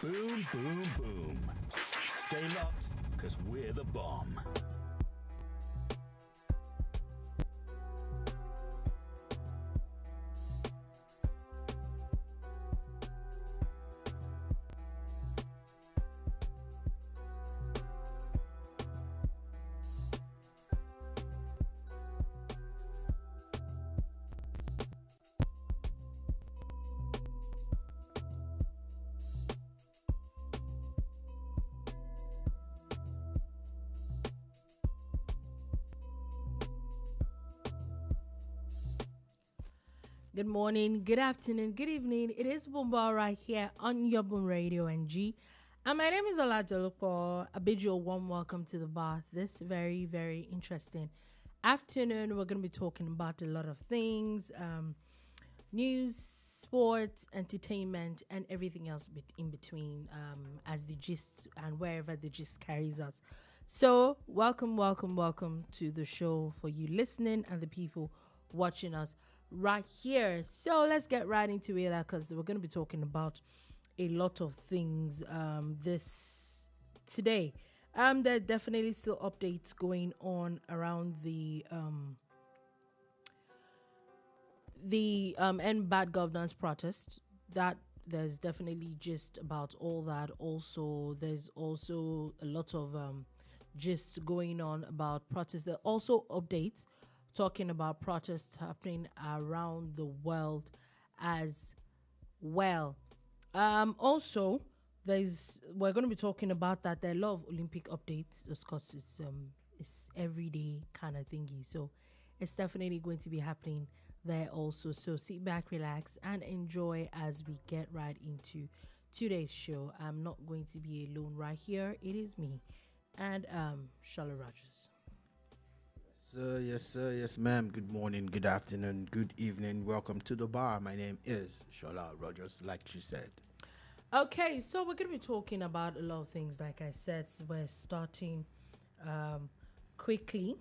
Boom, boom, boom. Stay locked, because we're the bomb. Good morning, good afternoon, good evening. It is Boomba right here on your Boom Radio NG. And my name is Oladolupo. I bid you a warm welcome to the bar. This very, very interesting afternoon. We're going to be talking about a lot of things. News, sports, entertainment, and everything else in between as the gist and wherever the gist carries us. So welcome to the show for you listening and the people watching us right here. So let's get right into it because we're going to be talking about a lot of things this today. There are definitely still updates going on around the end bad governance protest. That there's definitely just about all that. Also, there's also a lot of gist going on about protests. There are also updates talking about protests happening around the world as well. Also, we're going to be talking about that. There are a lot of Olympic updates, of course. It's everyday kind of thingy, so it's definitely going to be happening there also. So sit back, relax, and enjoy as we get right into today's show. I'm not going to be alone right here. It is me and Charlotte Rogers. Sir, yes, ma'am. Good morning, good afternoon, good evening. Welcome to the bar. My name is Shola Rogers, like she said. Okay, so we're going to be talking about a lot of things. Like I said, so we're starting quickly.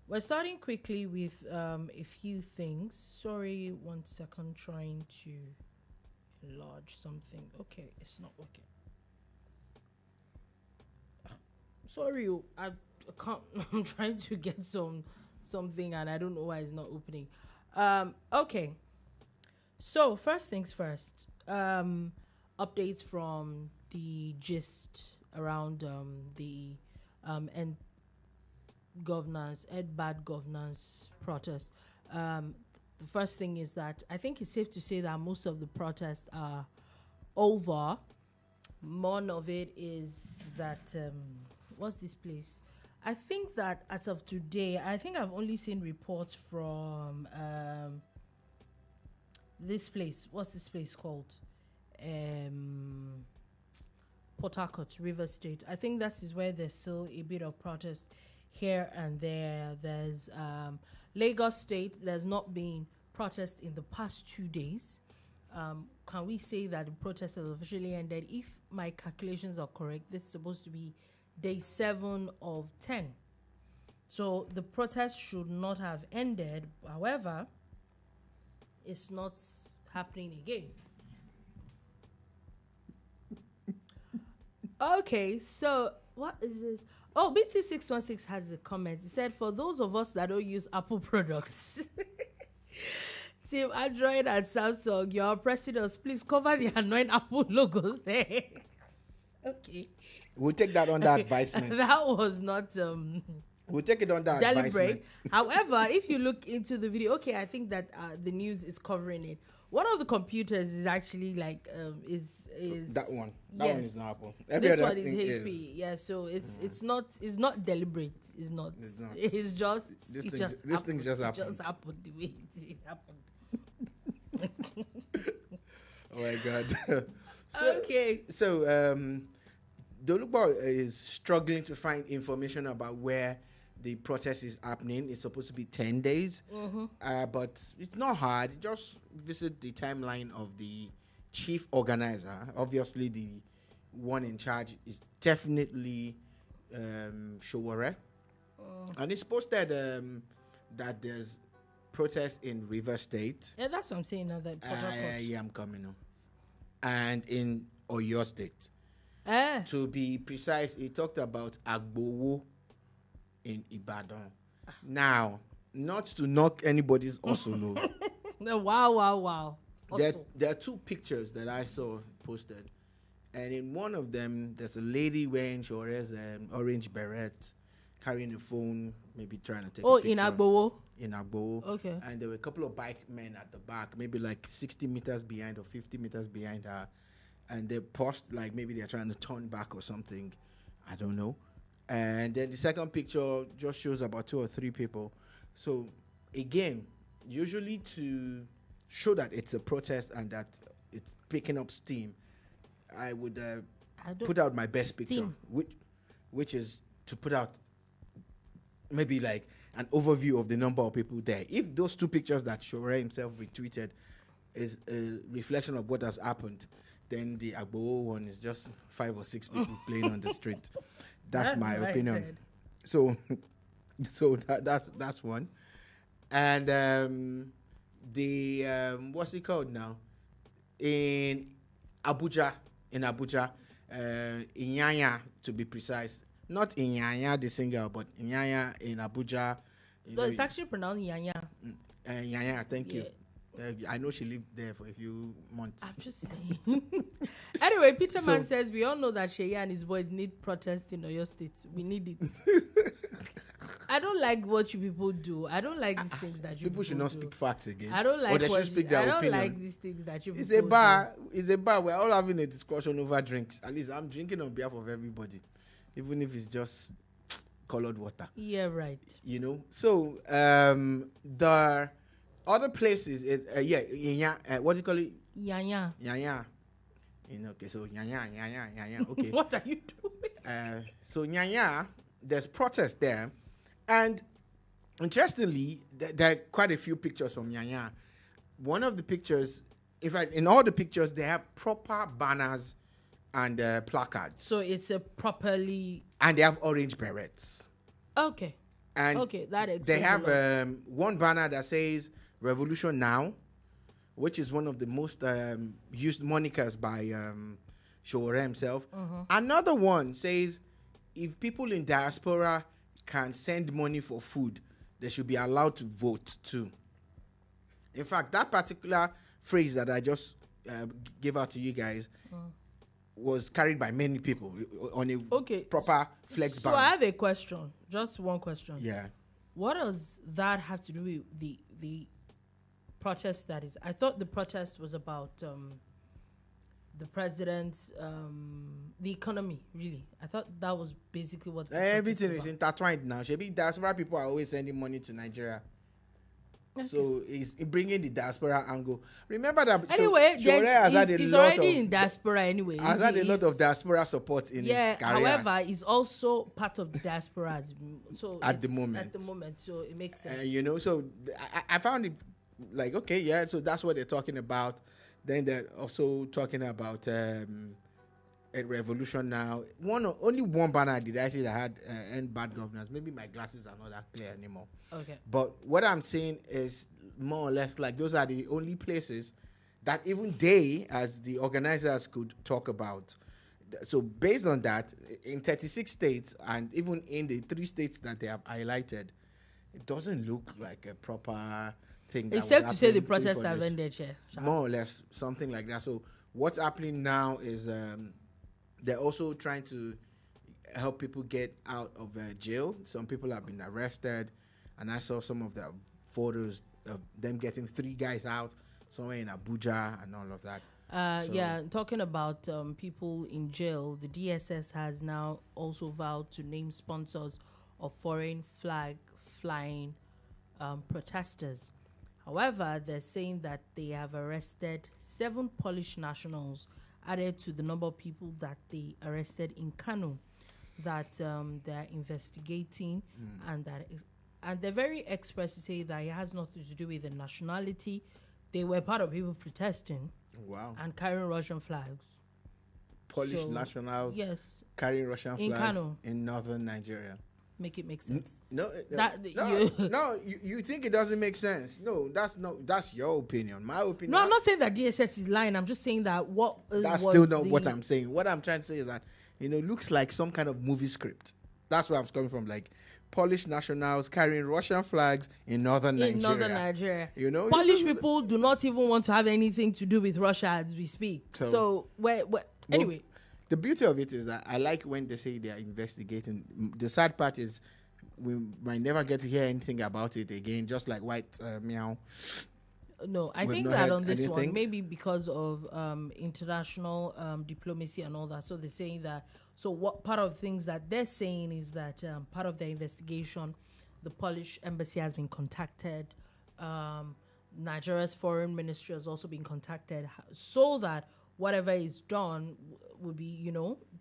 We're starting quickly with a few things. Sorry, 1 second, trying to enlarge something. Okay, it's not working. Sorry, I can't. I'm trying to get something and I don't know why it's not opening. Okay. So first things first. Updates from the gist around the end bad governance protest. The first thing is that I think it's safe to say that most of the protests are over. One of it is that what's this place? I think that as of today, I think I've only seen reports from this place. What's this place called? Port Harcourt, River State. I think that is where there's still a bit of protest here and there. There's Lagos State. There's not been protest in the past 2 days. Can we say that the protest has officially ended? If my calculations are correct, this is supposed to be day 7 of 10. So the protest should not have ended. However, it's not happening again. Okay, so what is this? Oh, BT616 has a comment. He said, for those of us that don't use Apple products, Team Android and Samsung, you're oppressing us. Please cover the annoying Apple logos there. Okay. We'll take that under advisement. That was not We'll take it under deliberate. advisement. However, if you look into the video, okay, I think that the news is covering it. One of the computers is actually like is that one. That yes. one is not Apple. This one is HP. Yeah, so it's not deliberate. It's not. It's just this thing just happened. Just happened the way it happened. Oh my God. Okay. So Dolubo is struggling to find information about where the protest is happening. It's supposed to be 10 days, but it's not hard. Just visit the timeline of the chief organizer. Obviously, the one in charge is definitely Showore. And it's posted that there's protest in River State. Yeah, that's what I'm saying now. That Yeah, I'm coming on. and in Oyo State. To be precise, he talked about Agbowo in Ibadan. Now, not to knock anybody's also no. Wow. There are two pictures that I saw posted. And in one of them, there's a lady wearing Shore's orange beret, carrying a phone, maybe trying to take a picture. In Agbowo? In Agbowo. Okay. And there were a couple of bike men at the back, maybe like 60 meters behind or 50 meters behind her. And they paused, like maybe they're trying to turn back or something. I don't know. And then the second picture just shows about 2 or 3 people. So, again, usually to show that it's a protest and that it's picking up steam, I would put out my best picture, which is to put out maybe like an overview of the number of people there. If those 2 pictures that Shore himself retweeted is a reflection of what has happened, then the Agbowo one is just 5 or 6 people playing on the street. That's my opinion. So that's one. And what's it called now? In Abuja, Inyanya to be precise. Not Inyanya the singer, but Inyanya in Abuja. No, it's actually pronounced Nyanya. Nyanya, thank you. I know she lived there for a few months. I'm just saying. Anyway, Peterman says we all know that Sheyi and his boys need protest in Oyo State. We need it. I don't like what you people do. I don't like these things that you people should not speak facts again. I don't like. Or they should speak their opinion. I don't like these things that you people do. It's a bar. We're all having a discussion over drinks. At least I'm drinking on behalf of everybody, even if it's just colored water. Yeah, right. You know. So the other places is what do you call it? Yanya. Okay, so Nyanya. Okay. What are you doing? So Nyanya, there's protest there. And interestingly, there are quite a few pictures from Nyanya. One of the pictures, in fact, in all the pictures, they have proper banners and placards. So it's a properly... And they have orange berets. Okay. And that explains they have one banner that says Revolution Now, which is one of the most used monikers by Shore himself. Mm-hmm. Another one says, if people in diaspora can send money for food, they should be allowed to vote too. In fact, that particular phrase that I just gave out to you guys was carried by many people on a proper flex So band. I have a question, just one question. Yeah. What does that have to do with the protest that is? I thought the protest was about the president's the economy, really. I thought that was basically what everything is intertwined now. Shebi diaspora people are always sending money to Nigeria. Okay. So it's bringing the diaspora angle. Remember that. Anyway, he's already in diaspora anyway. Has had a lot of diaspora support in his career. However, he's also part of the diaspora. So at the moment, so it makes sense. So I found it like, okay, yeah. So that's what they're talking about. Then they're also talking about a revolution now. Only one banner did I see that had end bad governance. Maybe my glasses are not that clear anymore. Okay. But what I'm saying is more or less like those are the only places that even they, as the organizers, could talk about. So based on that, in 36 states and even in the 3 states that they have highlighted, it doesn't look like a proper thing. It's safe to say the protests have ended, more or less, something like that. So what's happening now is they're also trying to help people get out of jail. Some people have been arrested, and I saw some of the photos of them getting 3 guys out somewhere in Abuja and all of that. Talking about people in jail, the DSS has now also vowed to name sponsors of foreign flag flying protesters. However, they're saying that they have arrested 7 Polish nationals, added to the number of people that they arrested in Kano, that they're investigating, and they're very express to say that it has nothing to do with the nationality. They were part of people protesting. Wow. And carrying Russian flags. Polish nationals carrying Russian flags in northern Nigeria. make it make sense. No, That- you think it doesn't make sense. No, that's your opinion. My opinion. No, I'm not saying that DSS is lying. I'm just saying that what That's was still not the- what I'm saying. What I'm trying to say is that, looks like some kind of movie script. That's where I'm coming from. Like Polish nationals carrying Russian flags in northern in Nigeria. northern Nigeria. You know, Polish people do not even want to have anything to do with Russia as we speak. So anyway. The beauty of it is that I like when they say they are investigating. The sad part is we might never get to hear anything about it again, just like White Meow. No, I We've think not that heard on this one, anything. maybe because of international diplomacy and all that. So they're saying that. So what part of things that they're saying is that part of their investigation, the Polish embassy has been contacted. Nigeria's foreign ministry has also been contacted, so that whatever is done would be,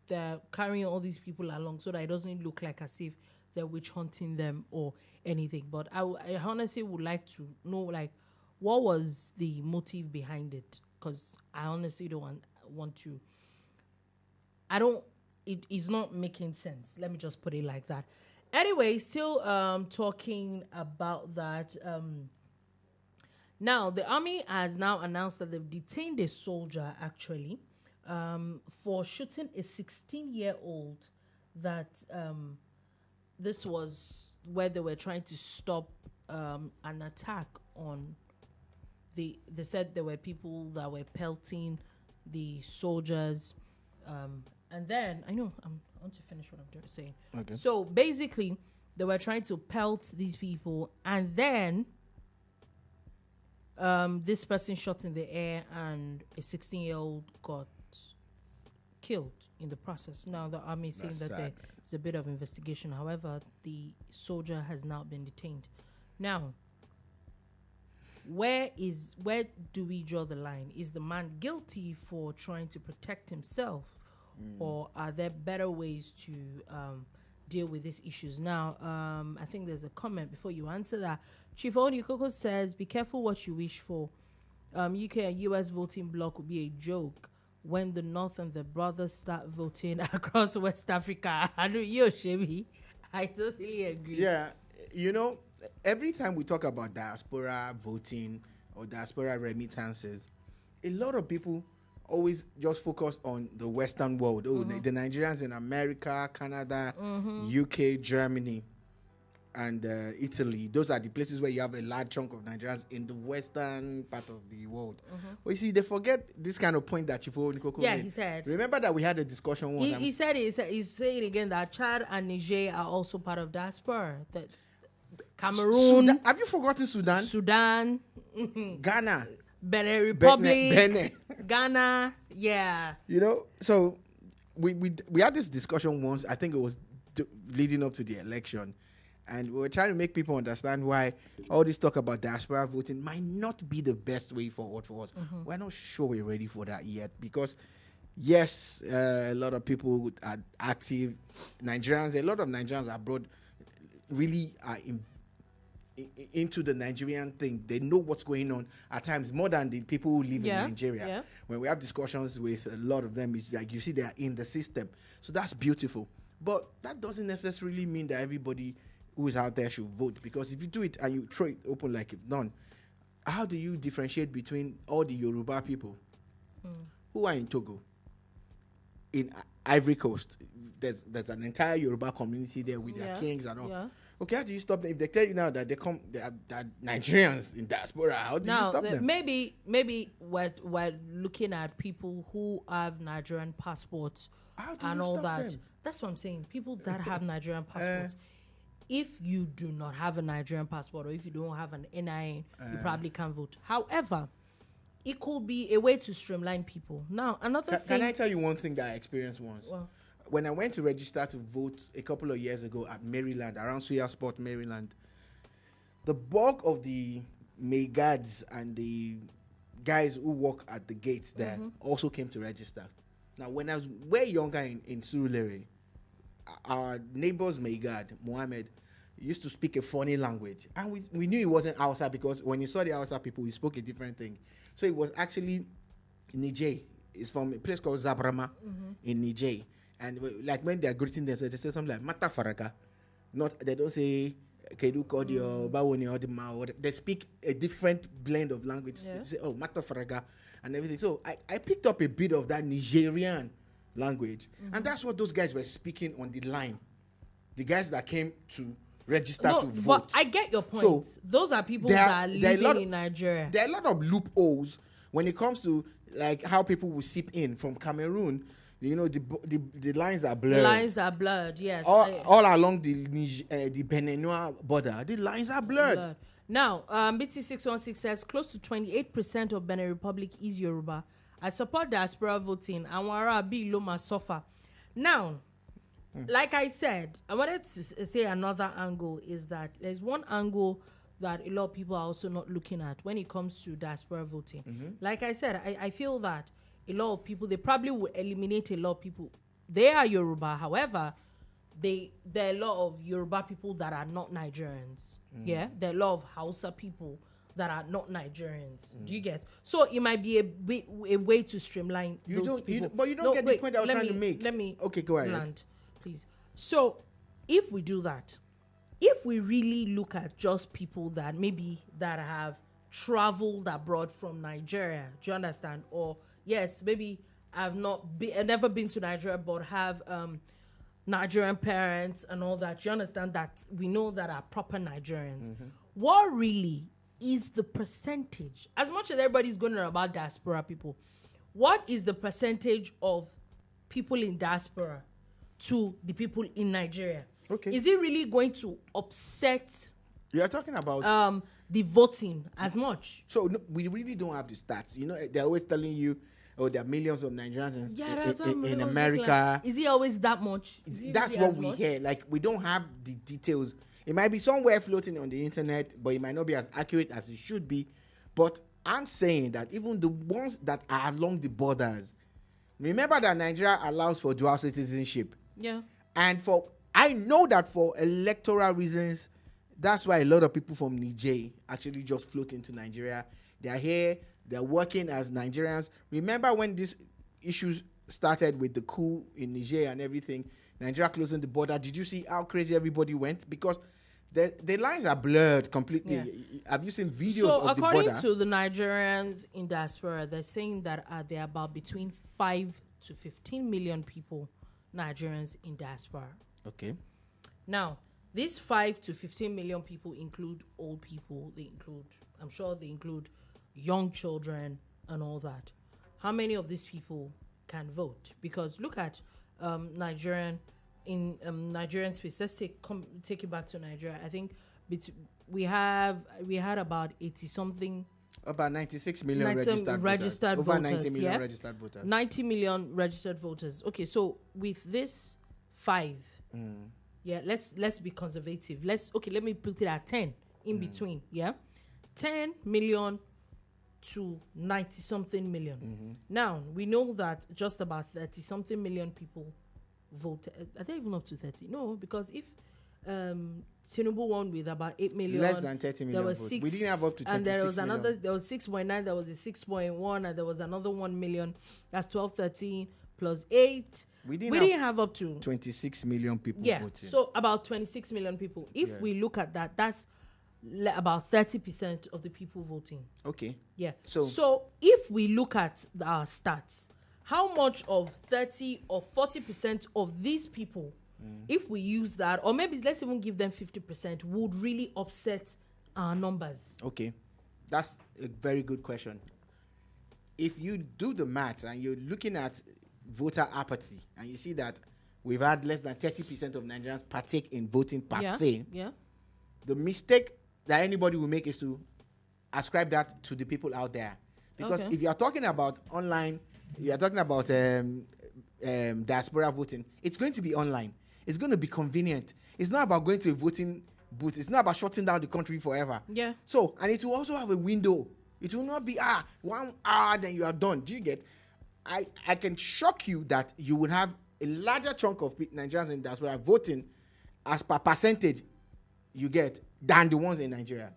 they're carrying all these people along, so that it doesn't look like as if they're witch hunting them or anything. But I honestly would like to know, like, what was the motive behind it? Because I honestly don't want to. It is not making sense. Let me just put it like that. Anyway, still talking about that. Now, the army has now announced that they've detained a soldier, actually, for shooting a 16-year-old that this was where they were trying to stop an attack on they said there were people that were pelting the soldiers, and then I want to finish what I'm saying. Okay. So basically, they were trying to pelt these people, and then this person shot in the air, and a 16-year-old got killed in the process. Now the army is saying That's that sad, there's a bit of investigation. However, the soldier has now been detained. Now, where do we draw the line? Is the man guilty for trying to protect himself, or are there better ways to deal with these issues? Now, I think there's a comment before you answer that. Chief Onikoko says, "Be careful what you wish for. UK and US voting bloc will be a joke when the North and the brothers start voting across West Africa." I know you, Shebi. I totally agree. Yeah, every time we talk about diaspora voting or diaspora remittances, a lot of people always just focus on the Western world. Oh, the Nigerians in America, Canada, UK, Germany, and Italy. Those are the places where you have a large chunk of Nigerians in the Western part of the world. But you see, they forget this kind of point that Chief Nikoko Yeah, made. he said. Remember that we had a discussion once. He's saying again that Chad and Niger are also part of diaspora. That Cameroon, Sudan, have you forgotten Sudan? Sudan, Ghana. Benin Republic, Benin. Ghana. Yeah. So we had this discussion once. I think it was leading up to the election, and we were trying to make people understand why all this talk about diaspora voting might not be the best way forward for us. We're not sure we're ready for that yet, because yes, a lot of people are active. A lot of Nigerians abroad really are into the Nigerian thing. They know what's going on at times more than the people who live in Nigeria. Yeah. When we have discussions with a lot of them, it's like you see they are in the system. So that's beautiful. But that doesn't necessarily mean that everybody who is out there should vote, because if you do it and you throw it open like it's done, how do you differentiate between all the Yoruba people who are in Togo, in Ivory Coast? There's an entire Yoruba community there with their kings and all. Yeah. Okay, how do you stop them? If they tell you now that they are Nigerians in diaspora, how do you stop them? Maybe we're looking at people who have Nigerian passports How do and you all stop that. them? That's what I'm saying. People that have Nigerian passports. If you do not have a Nigerian passport, or if you don't have an NIN, you probably can't vote. However, it could be a way to streamline people. Now, another thing. Can I tell you one thing that I experienced once? Well, when I went to register to vote a couple of years ago at Maryland, around Sport, Maryland, the bulk of the May guards and the guys who work at the gates there also came to register. Now, when I was way younger in Surulere, our neighbor's May guard, Mohammed, used to speak a funny language. And we knew it wasn't Hausa, because when you saw the Hausa people, we spoke a different thing. So it was actually Niger. It's from a place called Zabrama in Niger. And like when they are greeting them, so they say something like Mata Faraka. Not they don't say Kedu Kodi or Bawoni or the Mao. They speak a different blend of language. Yeah. They say, oh, Matafaraga and everything. So I picked up a bit of that Nigerian language, and that's what those guys were speaking on the line. The guys that came to register to vote. But I get your point. So, those are people that are living in Nigeria. There are a lot of loopholes when it comes to like how people will seep in from Cameroon. You know, the lines are blurred. The lines are blurred, yes. All along the Beninois border, the lines are blurred. Now, BT616 says close to 28% of Benin Republic is Yoruba. I support diaspora voting. Anwara B Loma suffer. Now, like I said, I wanted to say another angle is that there's one angle that a lot of people are also not looking at when it comes to diaspora voting. Like I said, I feel that a lot of people, they probably will eliminate a lot of people. They are Yoruba, however, there are a lot of Yoruba people that are not Nigerians. Yeah, there are a lot of Hausa people that are not Nigerians. Do you get? So it might be a way to streamline those people. But you don't get the point I was trying to make. Let me go ahead. land, please. So if we do that, if we really look at just people that maybe that have traveled abroad from Nigeria, do you understand? Or yes, maybe I've never been to Nigeria, but have Nigerian parents and all that. You understand that we know that are proper Nigerians. What really is the percentage? As much as everybody's going on about diaspora people, what is the percentage of people in diaspora to the people in Nigeria? Okay. Is it really going to upset? You are talking about the voting as much? So no, we really don't have the stats. You know, they're always telling you, oh, there are millions of Nigerians in America. Is it always that much? That's really what we hear. Like, we don't have the details. It might be somewhere floating on the internet, but it might not be as accurate as it should be. But I'm saying that even the ones that are along the borders, remember that Nigeria allows for dual citizenship. Yeah. And I know that for electoral reasons, that's why a lot of people from Niger actually just float into Nigeria. They're here, they're working as Nigerians. Remember when these issues started with the coup in Niger and everything, Nigeria closing the border, did you see how crazy everybody went? Because the lines are blurred completely. Yeah. Have you seen videos of the border? So according to the Nigerians in diaspora, they're saying that there are about between 5 to 15 million people, Nigerians in diaspora. Okay. Now, these 5 to 15 million people include old people. I'm sure they include young children and all that. How many of these people can vote? Because look at Nigerian space. Let's take it back to Nigeria. I think we had about 80 something. About 96 million registered voters. Over 90 million registered voters. 90 million registered voters. Okay, so with this 5, let's be conservative. Let me put it at 10 in between. Yeah, 10 million to 90 something million. Now we know that just about 30 something million people voted. Are they even up to 30? No, because if Tinubu won with about 8 million, less than 30 million there was votes. 6, we didn't have up to 26 and there was million. another. There was 6.9. There was a 6.1, and there was another 1 million. That's 12, 13 plus 8. We didn't have up to 26 million people voting. So about 26 million people. If we look at that, that's about 30% of the people voting. Okay. Yeah. So if we look at our stats, how much of 30 or 40% of these people, if we use that, or maybe let's even give them 50%, would really upset our numbers? Okay. That's a very good question. If you do the maths and you're looking at voter apathy and you see that we've had less than 30% of Nigerians partake in voting per se, the mistake that anybody will make is to ascribe that to the people out there. Because if you're talking about online, you're talking about diaspora voting, it's going to be online. It's going to be convenient. It's not about going to a voting booth. It's not about shutting down the country forever. Yeah. So, and it will also have a window. It will not be 1 hour, then you are done. Do you get? I can shock you that you will have a larger chunk of Nigerians in diaspora voting as per percentage you get than the ones in Nigeria.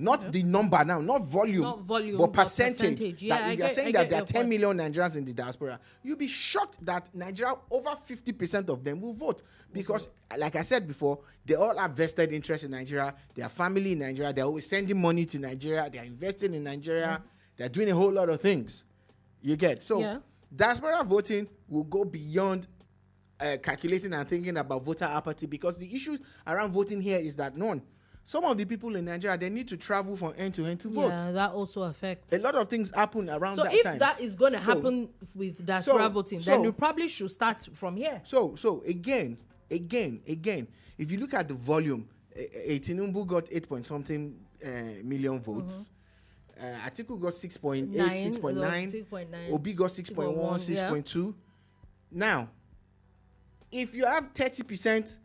Not the number now, not volume, but percentage. Yeah, that if you're saying that there are 10 million Nigerians in the diaspora, you'll be shocked that Nigeria, over 50% of them will vote. Because, like I said before, they all have vested interest in Nigeria. They have family in Nigeria. They're always sending money to Nigeria. They're investing in Nigeria. They're doing a whole lot of things. You get? So, diaspora voting will go beyond calculating and thinking about voter apathy, because the issues around voting here is that some of the people in Nigeria, they need to travel from end to end to vote. Yeah, that also affects. A lot of things happen around that time. So if that is going to happen with diaspora voting, then you probably should start from here. So again, if you look at the volume, Tinubu got 8 point something million votes. Atiku got 6.8, 6.9. Obi got 6.1, 6.2. Now, if you have 30%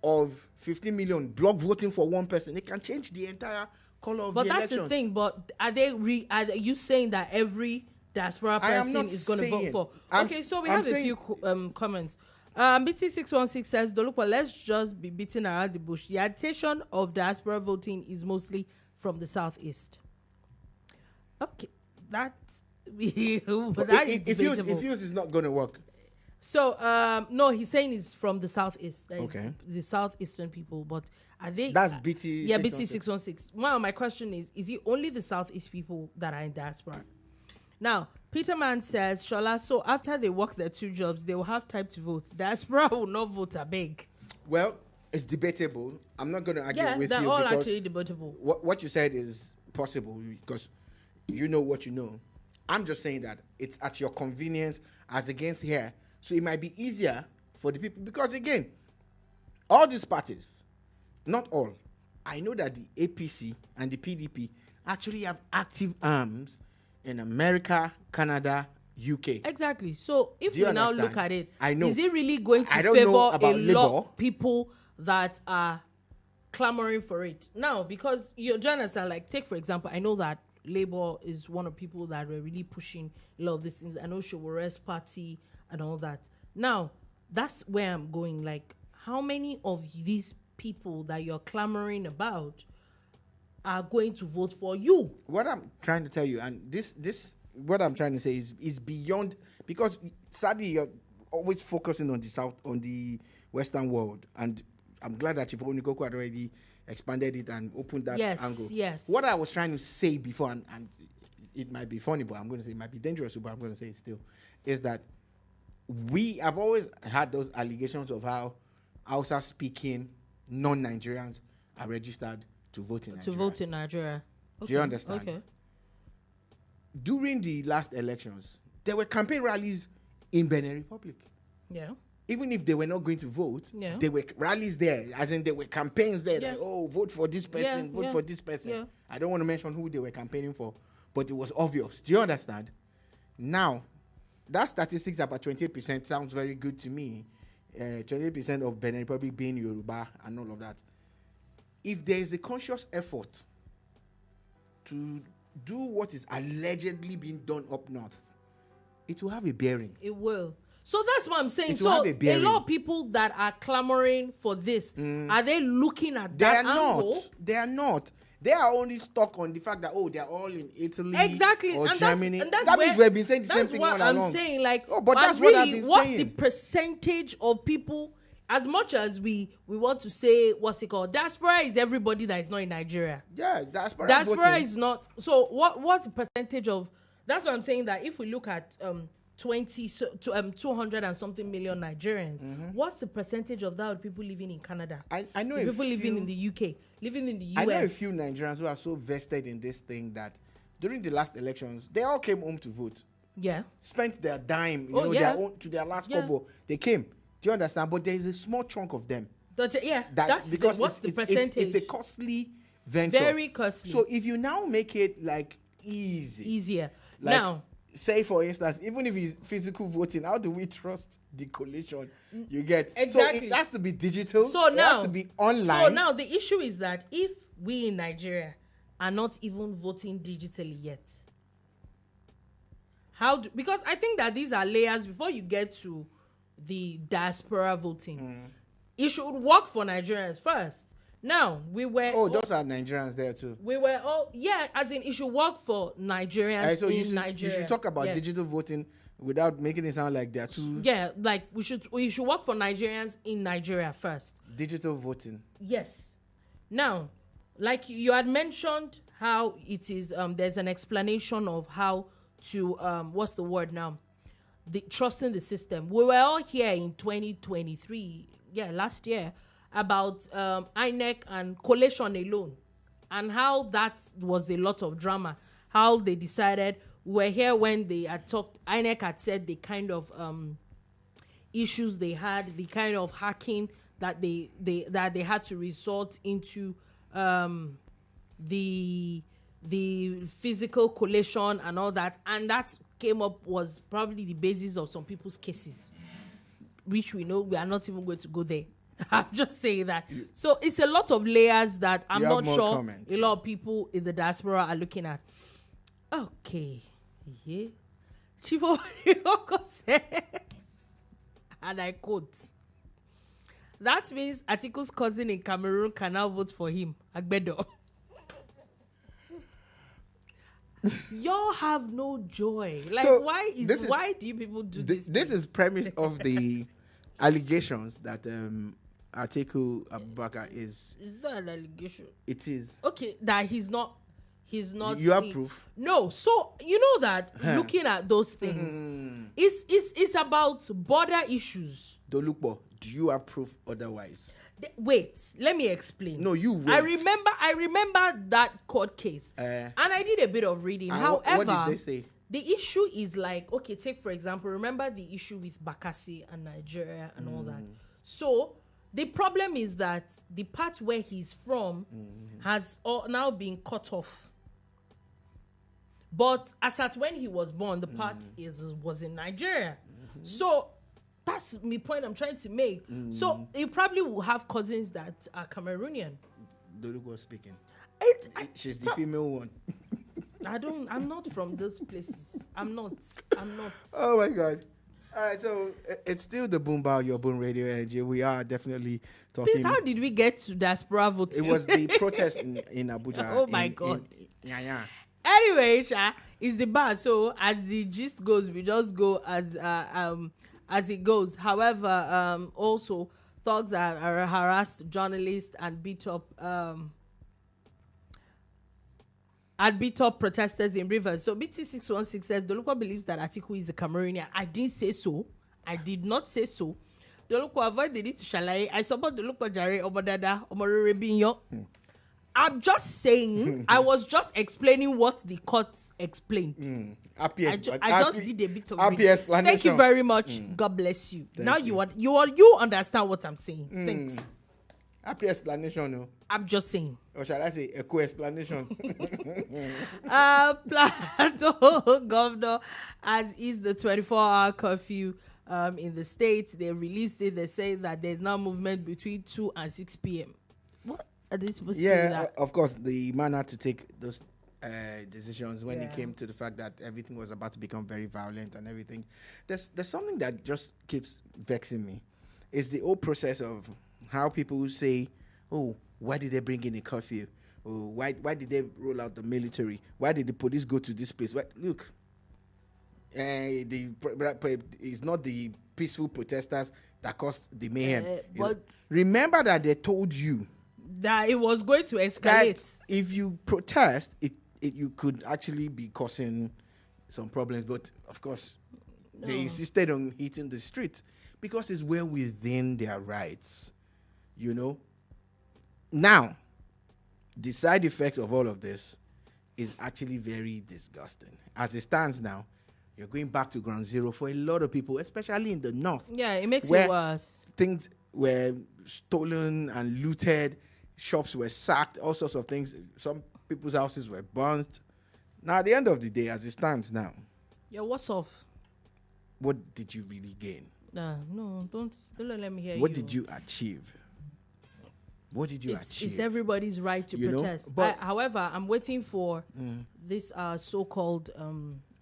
of 15 million block voting for one person, it can change the entire color of the elections. But that's the thing. But are you saying that every diaspora person is going to vote for? Okay, so we have a few comments. BT616 says, Dolupo, let's just be beating around the bush. The attention of diaspora voting is mostly from the southeast. Okay, that is debatable. It feels it's not going to work. So, no, he's saying it's from the southeast. Okay. The southeastern people, but are they... That's BT... Yeah, BT616. Well, my question is it only the southeast people that are in diaspora? Now, Peterman says, Shola, so after they work their 2 jobs, they will have time to vote. Diaspora will not vote a beg. Well, it's debatable. I'm not going to argue with you. Yeah, they're all actually debatable. What you said is possible because you know what you know. I'm just saying that it's at your convenience as against here. So it might be easier for the people, because again, all these parties, not all, I know that the APC and the PDP actually have active arms in America, Canada, UK. Exactly. So if we now look at it, I know. Is it really going to favor a lot of people that are clamoring for it? Now, because do you understand, like, take for example, I know that Labour is one of the people that were really pushing a lot of these things. I know Showore's party and all that. Now, that's where I'm going. Like, how many of these people that you're clamoring about are going to vote for you? What I'm trying to tell you, and this what I'm trying to say is beyond, because sadly you're always focusing on the South, on the Western world, and I'm glad that Chief Onikoku had already expanded it and opened that angle. Yes. What I was trying to say before, and it might be funny, but I'm going to say it might be dangerous, but I'm going to say it still, is that we have always had those allegations of how Hausa-speaking non-Nigerians are registered to vote in Nigeria. Okay. Do you understand? Okay. During the last elections, there were campaign rallies in Benin Republic. Yeah. Even if they were not going to vote, there were rallies there, as in there were campaigns there, like, vote for this person, vote for this person. Yeah. I don't want to mention who they were campaigning for, but it was obvious. Do you understand? Now, that statistics about 28% sounds very good to me. 28% of Benin Republic being Yoruba and all of that. If there is a conscious effort to do what is allegedly being done up north, it will have a bearing. It will. So that's what I'm saying. So a lot of people that are clamoring for this, are they looking at that angle? They are not. They are only stuck on the fact that, they are all in Italy or and Germany. That means we've been saying the same thing all along. That's what I'm saying. Like, but that's really, what I've been what's saying. the percentage of people, as much as we want to say, what's it called? Diaspora is everybody that is not in Nigeria. Yeah, diaspora is not. So what's the percentage of, that's what I'm saying, that if we look at 200 and something million Nigerians, what's the percentage of that of people living in Canada? I know people living in the UK, living in the US. I know a few Nigerians who are so vested in this thing that during the last elections, they all came home to vote. Yeah. Spent their dime, their own, to their last kobo. They came. Do you understand? But there is a small chunk of them. What's the percentage? It's a costly venture. Very costly. So if you now make it like easier. Like, now, say for instance, even if it's physical voting, how do we trust the collation you get? Exactly. So it has to be digital. So it now, has to be online. So now the issue is that if we in Nigeria are not even voting digitally yet, because I think that these are layers before you get to the diaspora voting. It should work for Nigerians first. Now, we were... Oh, those are Nigerians there too. We were all... Yeah, as in, it should work for Nigerians So in Nigeria. you should talk about digital voting without making it sound like they're too... Yeah, like, we should work for Nigerians in Nigeria first. Digital voting. Yes. Now, like you had mentioned how it is, there's an explanation of how to, what's the word now? Trusting the system. We were all here in 2023, last year, about INEC and collation alone, and how that was a lot of drama. How they decided, we were here when they had talked, INEC had said the kind of issues they had, the kind of hacking that they had to resort into, the physical collation and all that, and that came up was probably the basis of some people's cases, which we know we are not even going to go there. I'm just saying that. So it's a lot of layers that I'm not sure a lot of people in the diaspora are looking at. Okay. Yeah. Chief Owarioko says, and I quote, that means Atiku's cousin in Cameroon can now vote for him. Agbedo. Y'all have no joy. Like, so why do you people do this? This is premise of the allegations that Atiku Abubakar is. It's not an allegation. It is. Okay, that he's not. You have proof? No. So you know that looking at those things, it's about border issues. Dolukbo, do you have proof otherwise? Wait, let me explain. No, you wait. I remember that court case, and I did a bit of reading. However, what did they say? The issue is like, okay, take for example, remember the issue with Bakassi and Nigeria and all that. So the problem is that the part where he's from has now been cut off. But as at when he was born, the part was in Nigeria. So that's my point I'm trying to make. So you probably will have cousins that are Cameroonian. Dolugo speaking. She's the female one. I'm not from those places. I'm not. Oh my God. All right, so it's still the Boom Bow, your Boom Radio Energy. We are definitely talking. Please, how did we get to diaspora voting? It was the protest in Abuja. Oh my God. Yeah. Anyway, Sha, it's the bar. So as the gist goes, we just go as it goes. However, also thugs are harassed journalists and beat up protesters in Rivers. So BT616 says Doluko believes that Atiku is a Cameroonian. I didn't say so. I did not say so. Doluko avoid the need to shalaye. I support Doluko Jare Obodada Omorere Binyo. I'm just saying, I was just explaining what the court explained. I just did a bit of reading. Thank you very much. God bless you. You understand what I'm saying. Thanks. Happy explanation, no? I'm just saying. Or shall I say a co-explanation? Plateau governor, as is the 24-hour curfew in the states, they released it. They say that there's now movement between 2 and 6 p.m. What are they supposed to do with that? Of course, the man had to take those decisions when it came to the fact that everything was about to become very violent and everything. There's something that just keeps vexing me. It's the whole process of how people say, oh, why did they bring in a curfew? Oh, why did they roll out the military? Why did the police go to this place? Look, it's not the peaceful protesters that caused the mayhem. But remember that they told you that it was going to escalate. That if you protest, you could actually be causing some problems. But of course, they insisted on hitting the streets because it's well within their rights. You know? Now, the side effects of all of this is actually very disgusting. As it stands now, you're going back to ground zero for a lot of people, especially in the north. Yeah, it makes it worse. Things were stolen and looted, shops were sacked, all sorts of things. Some people's houses were burnt. Now, at the end of the day, as it stands now, what's off? What did you really gain? No, don't let me hear you. What did you achieve? What did you achieve? It's everybody's right to protest. But however, I'm waiting for this so-called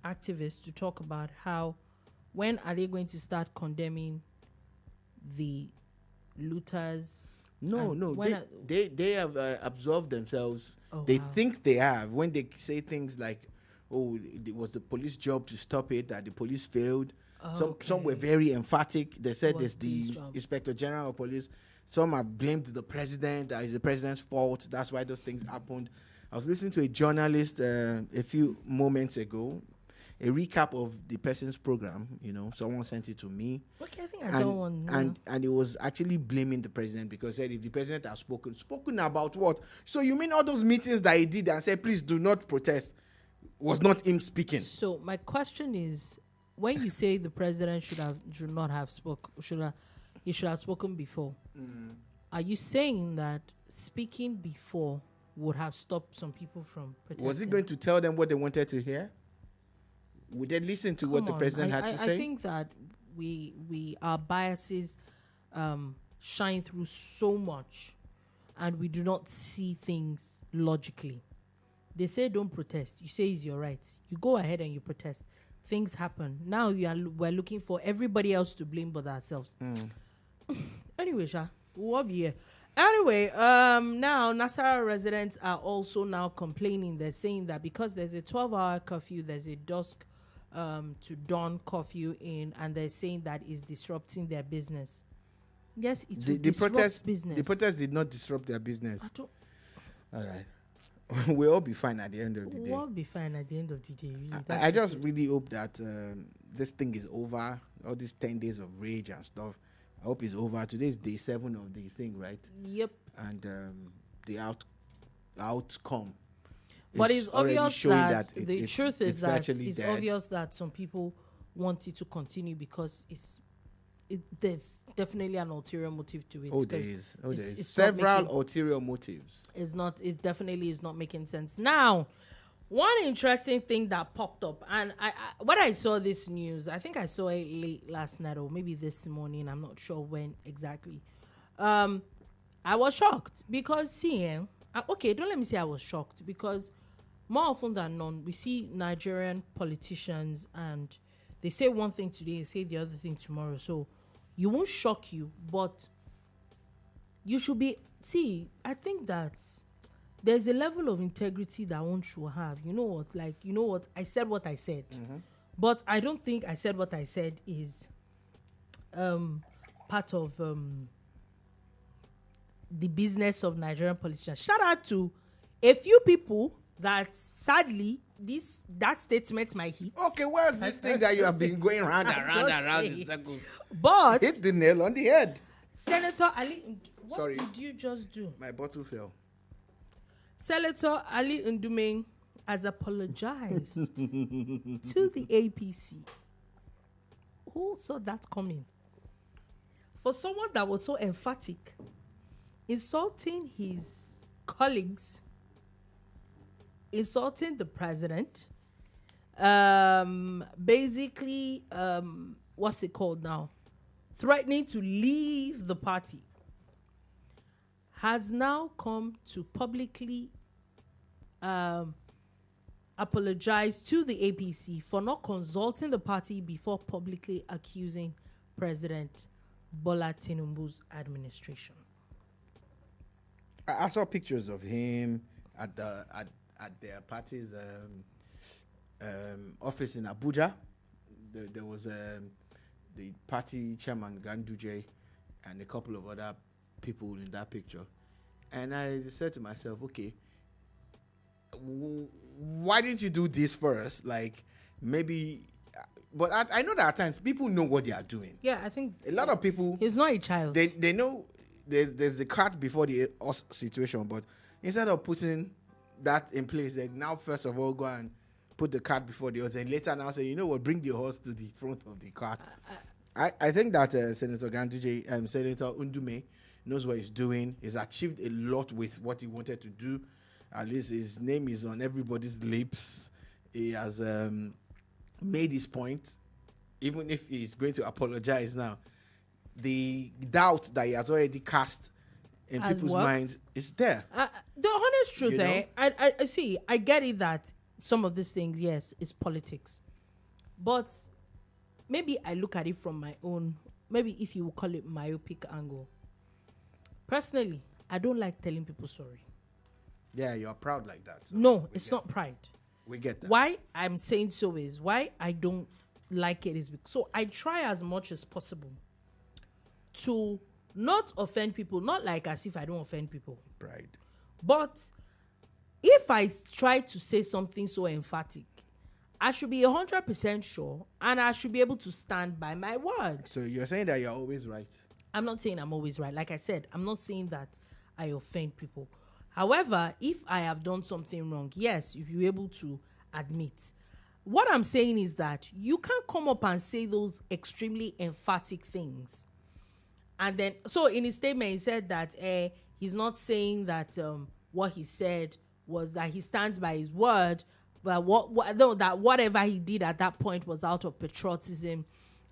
activists to talk about when are they going to start condemning the looters No, And no, when they have absolved themselves. Oh, They wow. think they have when they say things like, "Oh, it was the police job to stop it. That the police failed." Some were Okay. very emphatic. They said was it's the police job. inspector general of police. Some have blamed the president. That is the president's fault. That's why those things happened. I was listening to a journalist a few moments ago, a recap of the person's program. Someone sent it to me. Okay, I think I saw one. And it was actually blaming the president because said if the president has spoken about what? So you mean all those meetings that he did and said please do not protest was not him speaking? So my question is, when you say the president should not have he should have spoken before, are you saying that speaking before would have stopped some people from protesting? Was he going to tell them what they wanted to hear? Would they listen to what the president had to say? I think that our biases shine through so much, and we do not see things logically. They say don't protest. You say it's your right. You go ahead and you protest. Things happen. Now we're looking for everybody else to blame but ourselves. Anyway, Sha, we'll be here. Anyway, now Nasarawa residents are also now complaining. They're saying that because there's a 12-hour curfew, there's a dusk to dawn curfew and they're saying that is disrupting their business. Yes, it will disrupt business. The protest did not disrupt their business. All right. We'll all be fine at the end of the day. We'll all be fine at the end of the day. Really. I just really hope that this thing is over. All these 10 days of rage and stuff. I hope it's over. Today's day 7 of the thing, right? Yep. And the outcome. But it's obvious that the truth is that it's dead. obvious that some people want it to continue because there's definitely an ulterior motive to it. There is. It's several ulterior motives. It definitely is not making sense. Now, one interesting thing that popped up, and when I saw this news, I think I saw it late last night or maybe this morning. I'm not sure when exactly. I was shocked because okay, don't let me say I was shocked because more often than not, we see Nigerian politicians and they say one thing today, say the other thing tomorrow. So you won't shock you, but you should be. See, I think that there's a level of integrity that one should have. You know what? I said what I said, but I don't think I said what I said is part of the business of Nigerian politicians. Shout out to a few people that sadly that statement might hit. Okay, where's this thing that you have been going round and round and round in circles? But hit the nail on the head. Senator Ali, what did you just do? My bottle fell. Senator Ali Ndume has apologized to the APC. Who saw that coming? For someone that was so emphatic, insulting his colleagues, insulting the president, basically, what's it called now? Threatening to leave the party, has now come to publicly apologize to the APC for not consulting the party before publicly accusing President Bola Tinubu's administration. I saw pictures of him at their party's office in Abuja. There was the party chairman Ganduje and a couple of other people in that picture, and I said to myself, okay, why didn't you do this first? Like maybe, but I know that at times people know what they are doing. Yeah, I think a lot of people. He's not a child. They know there's the cart before the horse situation, but instead of putting that in place, they now first of all go and put the cart before the horse, and later now say, you know what, bring the horse to the front of the cart. I think that Senator Ganduje, Senator Ndume knows what he's doing. He's achieved a lot with what he wanted to do. At least his name is on everybody's lips. He has made his point, even if he's going to apologize now. The doubt that he has already cast in people's minds is there. The honest truth, I see. I get it that some of these things, yes, is politics, but maybe I look at it from my own, maybe if you would call it myopic angle. Personally, I don't like telling people sorry. Yeah, you're proud like that. So No, it's not pride. We get that. Why I'm saying so is why I don't like it is because, so I try as much as possible to not offend people, not like as if I don't offend people. Pride. But if I try to say something so emphatic, I should be 100% sure and I should be able to stand by my word. So you're saying that you're always right. I'm not saying I'm always right. Like I said, I'm not saying that I offend people. However, if I have done something wrong, yes, if you're able to admit. What I'm saying is that you can't come up and say those extremely emphatic things. And then, so in his statement, he said that he's not saying that what he said was that he stands by his word, but that whatever he did at that point was out of patriotism,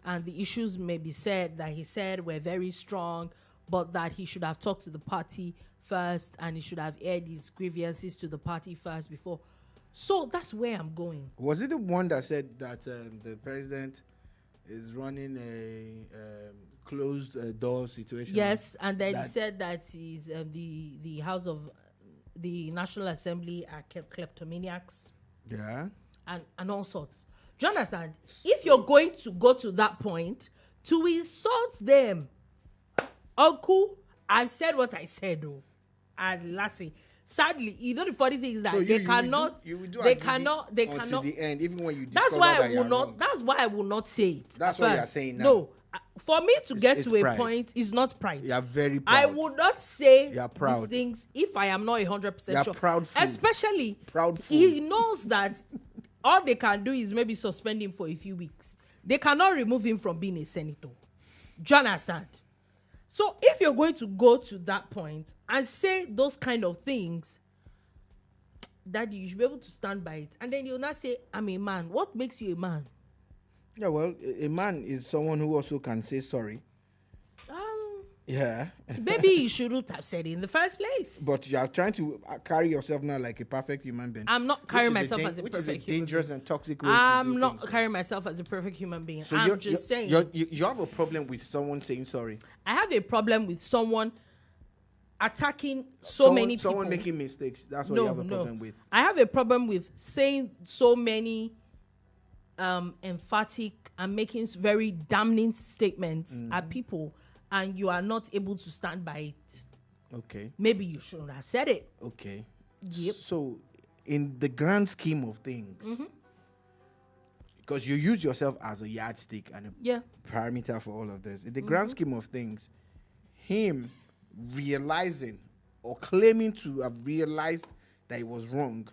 and the issues may be said that he said were very strong, but that he should have talked to the party first and he should have aired his grievances to the party first before. So that's where I'm going. Was it the one that said that the president is running a closed door situation? Yes, and then he said that he's the House of the National Assembly are kleptomaniacs. Yeah. And all sorts. Do you understand? If you're going to go to that point to insult them, uncle, I've said what I said, though. And lastly, sadly, you know the funny thing is that So they cannot. They cannot. To the end, even when you That's discover why I that will you're not. wrong. That's why I will not say it. That's at what you're first. saying now. No, for me to get it's to a pride. point is not pride. You're very proud. I would not say You're proud. these things if I am not 100% You're sure. proud fool. Especially Proud fool. he knows that all they can do is maybe suspend him for a few weeks. They cannot remove him from being a senator. Do you understand? So if you're going to go to that point and say those kind of things, Daddy, you should be able to stand by it. And then you'll not say, I'm a man. What makes you a man? Yeah, well, a man is someone who also can say sorry. Yeah. Maybe you shouldn't have said it in the first place. But you are trying to carry yourself now like a perfect human being. I'm not carrying Which is myself as a which perfect is a human dangerous being. and toxic way I'm to do not things. carrying myself as a perfect human being. So I'm just saying. you have a problem with someone saying sorry. I have a problem with someone attacking so many people. Someone making mistakes. That's what you have a problem with. I have a problem with saying so many emphatic and making very damning statements at people, and you are not able to stand by it. Okay. Maybe you shouldn't have said it. Okay. Yep. So, in the grand scheme of things, because you use yourself as a yardstick and a Yeah. parameter for all of this, in the grand scheme of things, him realizing or claiming to have realized that he was wrong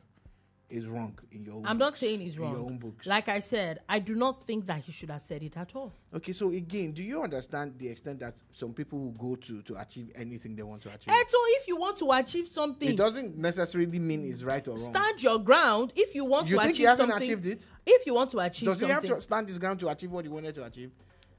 is wrong in your own I'm books, not saying he's in wrong. your own books. Like I said, I do not think that he should have said it at all. Okay, so again, do you understand the extent that some people will go to achieve anything they want to achieve? And so if you want to achieve something, It doesn't necessarily mean it's right or wrong. stand your ground. If you want You to think achieve he hasn't something, achieved it? if you want to achieve Does he something, have to stand his ground to achieve what he wanted to achieve?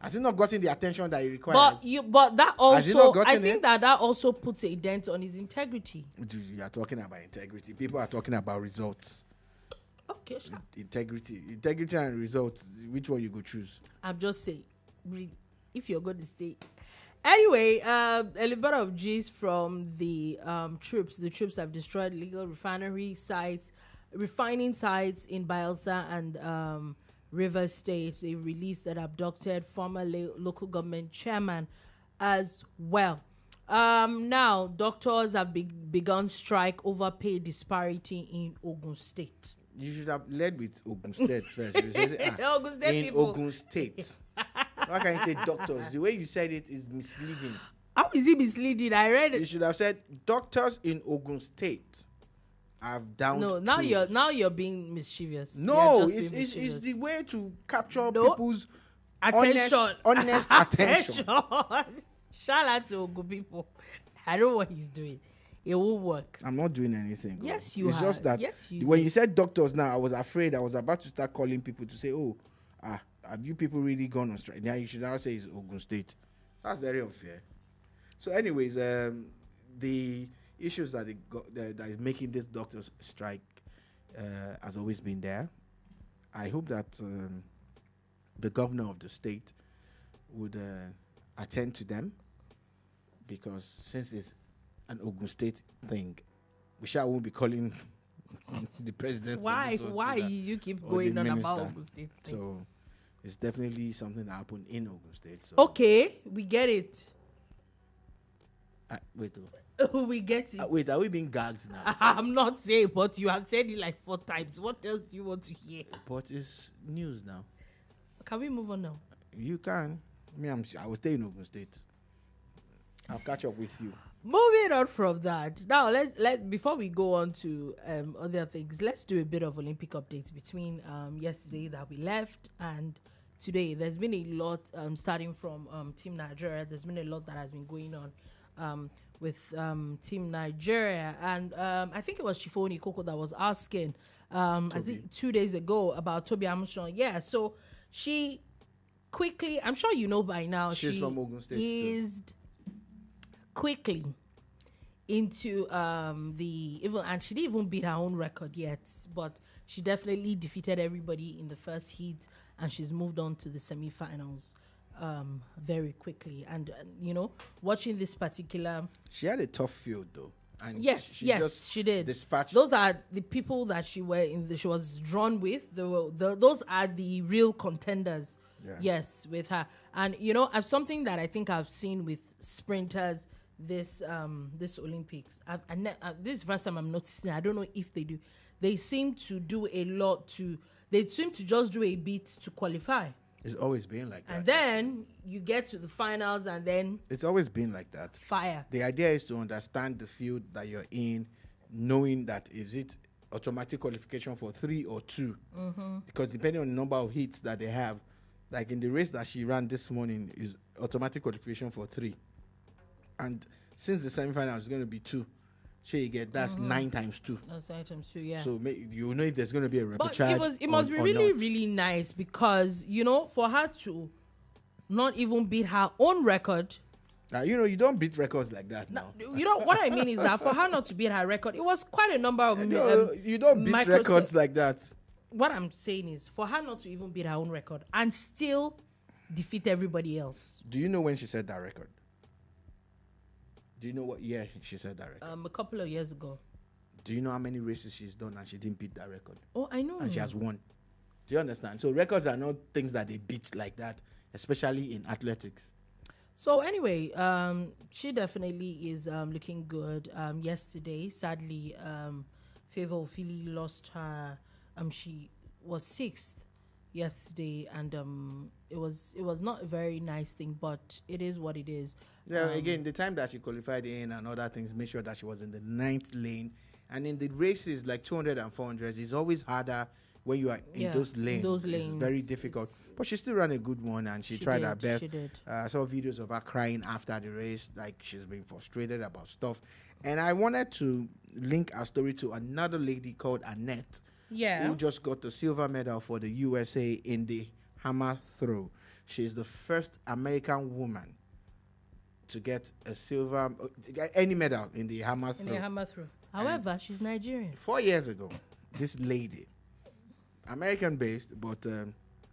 Has he not gotten the attention that he requires? but that Has he not also, I gotten think it? that also puts a dent on his integrity. You are talking about integrity. People are talking about results. Okay, sure. Integrity and results. Which one you go choose? I'm just saying, if you're going to stay. Anyway, a little bit of gist from the troops. The troops have destroyed legal refining sites in Bayelsa and River State. They released that abducted former local government chairman as well. Now, doctors have begun strike over pay disparity in Ogun State. You should have led with Ogun State first. You should say, Ogun State in people. Ogun State. Why can't you say doctors? The way you said it is misleading. How is it misleading? I read You it. should have said doctors in Ogun State have down. No, now you're being mischievous. No, You're just being it's mischievous. the way to capture No. people's attention. honest attention. Shout out to Ogun people. I know what he's doing. It will work. I'm not doing anything. Yes, you It's have. just that Yes, you when did. you said doctors now, I was afraid. I was about to start calling people to say, have you people really gone on strike? Now you should now say it's Ogun State. That's very unfair. So anyways, the issues that that is making this doctors strike has always been there. I hope that the governor of the state would attend to them. because since it's an Ogun State thing, we won't be calling the president. Why? for this one Why to that, you keep or going the on minister. about Ogun State thing? So it's definitely something that happened in Ogun State. So Okay, we get it. wait, We get it. wait, are we being gagged now? I'm not saying, but you have said it like 4 times. What else do you want to hear? But it's news now. Can we move on now? You can. I will stay in Ogun State. I'll catch up with you. Moving on from that, now let's before we go on to other things, let's do a bit of Olympic updates between yesterday that we left and today. There's been a lot starting from Team Nigeria. There's been a lot that has been going on with Team Nigeria, and I think it was Chifoni Koko that was asking I think 2 days ago about Toby Amushon. Yeah, so she quickly, I'm sure you know by now, She's from Ogun State. Eased quickly into and she didn't even beat her own record yet, but she definitely defeated everybody in the first heat, and she's moved on to the semi-finals very quickly. And watching this particular, She had a tough field though. And yes, she did. Dispatched. Those are the people that she was drawn with. Those are the real contenders. Yeah. Yes, with her. And as something that I think I've seen with sprinters this Olympics, this is the first time I'm noticing. I don't know if they do. They seem to do a lot they seem to just do a bit to qualify. It's always been like that. And then you get to the finals and then It's always been like that. fire. The idea is to understand the field that you're in, knowing that is it automatic qualification for 3 or 2. Mm-hmm. Because depending on the number of hits that they have, like in the race that she ran this morning, is automatic qualification for 3. And since the semi-final is going to be 2, you get that's 9 times 2. That's items too, yeah. So you know if there's going to be a But repechage. it must be or really, not. really nice because, for her to not even beat her own record. You don't beat records like that now. What I mean is that for her not to beat her record, it was quite a number of You don't beat records like that. What I'm saying is for her not to even beat her own record and still defeat everybody else. Do you know when she set that record? Do you know what year she set that record? A couple of years ago. Do you know how many races she's done and she didn't beat that record? Oh, I know. And she has won. Do you understand? So records are not things that they beat like that, especially in athletics. So anyway, she definitely is looking good. Yesterday, sadly, Favor Ofili lost her. She was 6th yesterday, and it was not a very nice thing, but it is what it is. Yeah, again, the time that she qualified in and other things, make sure that she was in the 9th lane. And in the races like 200 and 400, it's always harder when you are in those lanes. It's very difficult. But she still ran a good one, and she tried her best. She did. I saw videos of her crying after the race, like she's been frustrated about stuff. And I wanted to link our story to another lady called Annette, who just got the silver medal for the USA in the hammer throw. She's the first American woman to get a silver, any medal in the hammer throw. However, she's Nigerian. 4 years ago, this lady, American based, but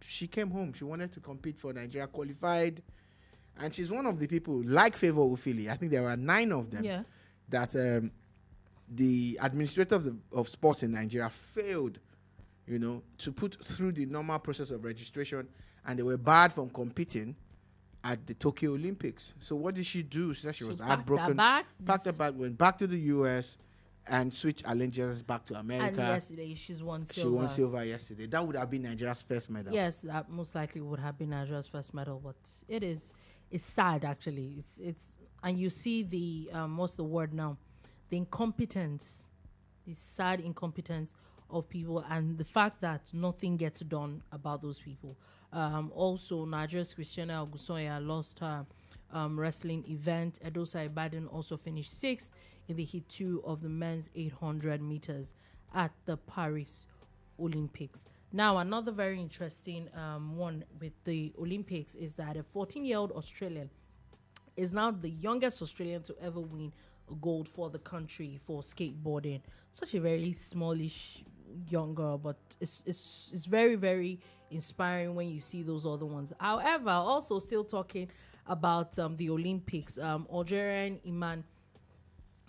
she came home. She wanted to compete for Nigeria, qualified, and she's one of the people like Favor Ofili. I think there were 9 of them that the administrators of sports in Nigeria failed, to put through the normal process of registration, and they were barred from competing at the Tokyo Olympics. So what did she do? She said she was heartbroken. Packed her bag, went back to the US, and switched allegiance back to America. And yesterday she's won silver. She won silver yesterday. That would have been Nigeria's first medal. Yes, that most likely would have been Nigeria's first medal, but it's sad actually. It's and you see the what's the word now? The incompetence, the sad incompetence of people, and the fact that nothing gets done about those people. Also, Nigeria's Christiana Ogunsanya lost her wrestling event. Edosa Ibadan also finished 6th in the heat 2 of the men's 800 meters at the Paris Olympics. Now, another very interesting one with the Olympics is that a 14-year-old Australian is now the youngest Australian to ever win a gold for the country for skateboarding. Such a very smallish young girl, but it's very, very inspiring when you see those other ones. However, also still talking about the Olympics. Algerian Iman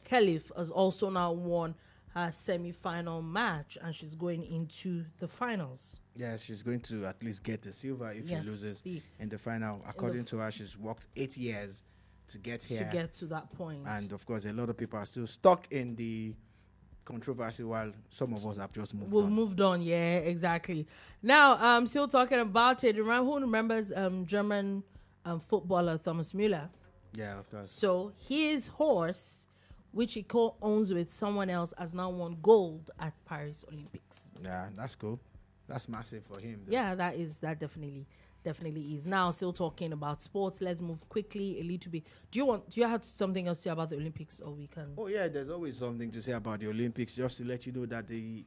Khalif has also now won her semi-final match, and she's going into the finals. Yeah, she's going to at least get the silver if she loses in the final. According to her, she's worked 8 years to get here. To get to that point. And of course, a lot of people are still stuck in the controversy while some of us have just moved on. We've moved on, yeah, exactly. Now, still talking about it. Who remembers German footballer Thomas Müller? Yeah, of course. So his horse, which he co-owns with someone else, has now won gold at Paris Olympics. Yeah, that's cool. That's massive for him, though. Yeah, that definitely is. Now, still talking about sports. Let's move quickly a little bit. Do you have something else to say about the Olympics, or we can? Oh yeah, there's always something to say about the Olympics. Just to let you know that the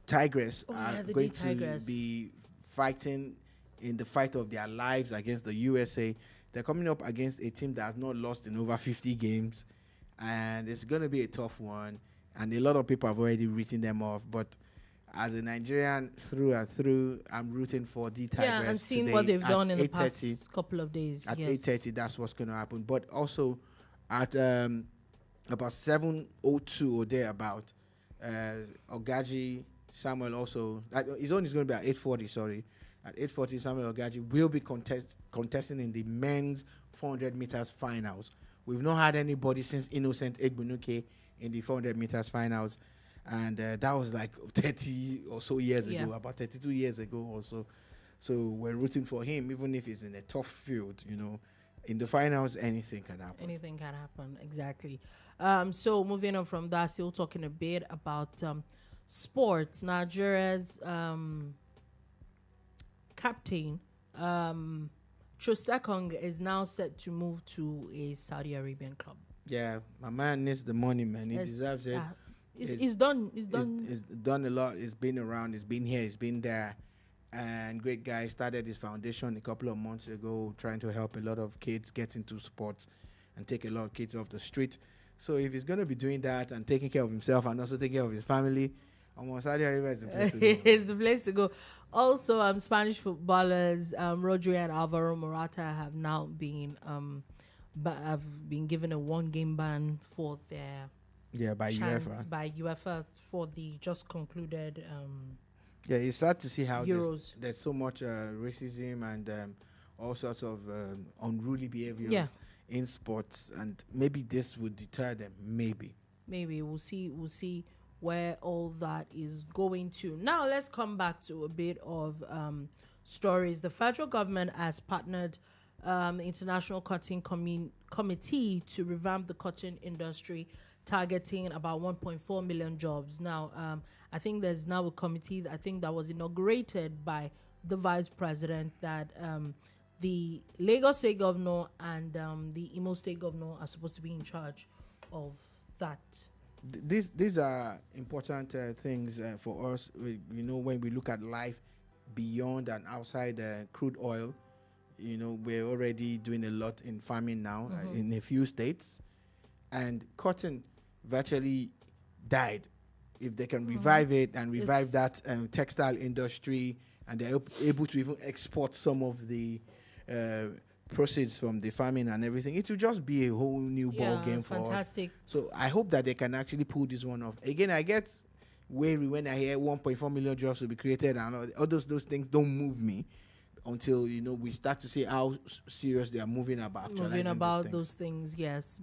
Tigress are going to be fighting in the fight of their lives against the USA. They're coming up against a team that has not lost in over 50 games, and it's going to be a tough one. And a lot of people have already written them off, but as a Nigerian through and through, I'm rooting for the Tigress. Yeah, and seeing what they've done in the past couple of days. At 8:30, that's what's going to happen. But also at about 7:02 or thereabout, Ogaji Samuel also, his own is going to be at 8:40. Sorry, at 8:40, Samuel Ogaji will be contesting in the men's 400 meters finals. We've not had anybody since Innocent Egbunuke in the 400 meters finals. And that was like 30 or so years ago, about 32 years ago or so. So we're rooting for him, even if it's in a tough field, In the finals, anything can happen. Anything can happen, exactly. So moving on from that, still talking a bit about sports. Nigeria's captain, Troost-Ekong, is now set to move to a Saudi Arabian club. Yeah, my man needs the money, man. He deserves it. It's done. It's done a lot. It's been around. It's been here. It's been there. And great guy. Started his foundation a couple of months ago, trying to help a lot of kids get into sports and take a lot of kids off the street. So if he's going to be doing that and taking care of himself and also taking care of his family, Saudi Arabia is the place to go. It's the place to go. Also, Spanish footballers Rodri and Alvaro Morata have now been given a 1-game ban for their by UEFA for the just concluded yeah, it's sad to see how Euros. There's so much racism and all sorts of unruly behavior in sports, and maybe this would deter them. Maybe we'll see where all that is going to. Now let's come back to a bit of stories. The federal government has partnered the International Cotton Committee to revamp the cotton industry, targeting about 1.4 million jobs. Now, I think there's now a committee that was inaugurated by the vice president, that the Lagos State governor and the Imo State governor are supposed to be in charge of that. These are important things for us. When we look at life beyond and outside crude oil, we're already doing a lot in farming now in a few states, and cotton virtually died. If they can revive it and revive that textile industry, and they're able to even export some of the proceeds from the farming and everything, it will just be a whole new ball game for us. So I hope that they can actually pull this one off. Again, I get wary when I hear 1.4 million jobs will be created, and all those things don't move me until we start to see how serious they are moving about those things. Yes,